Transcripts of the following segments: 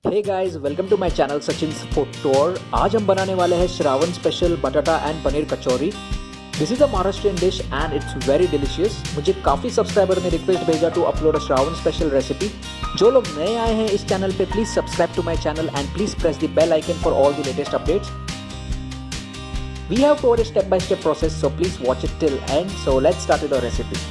Hey guys, welcome to my channel Sachin's Food Tour. आज हम बनाने वाले हैं Shravan special batata and paneer kachori. This is a Maharashtrian dish and it's very delicious. मुझे काफ़ी सब्सक्राइबर ने रिक्वेस्ट भेजा to upload a Shravan special recipe. जो लोग नए आए हैं इस चैनल पे please subscribe to my channel and please press the bell icon for all the latest updates. We have covered a step-by-step process, so please watch it till end. So let's start with our recipe.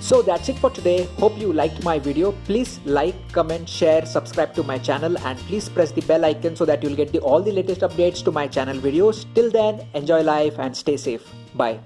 So that's it for today. Hope you liked my video. Please like, comment, share, subscribe to my channel and please press the bell icon so that you'll get all the latest updates to my channel videos. Till then, enjoy life and stay safe. Bye.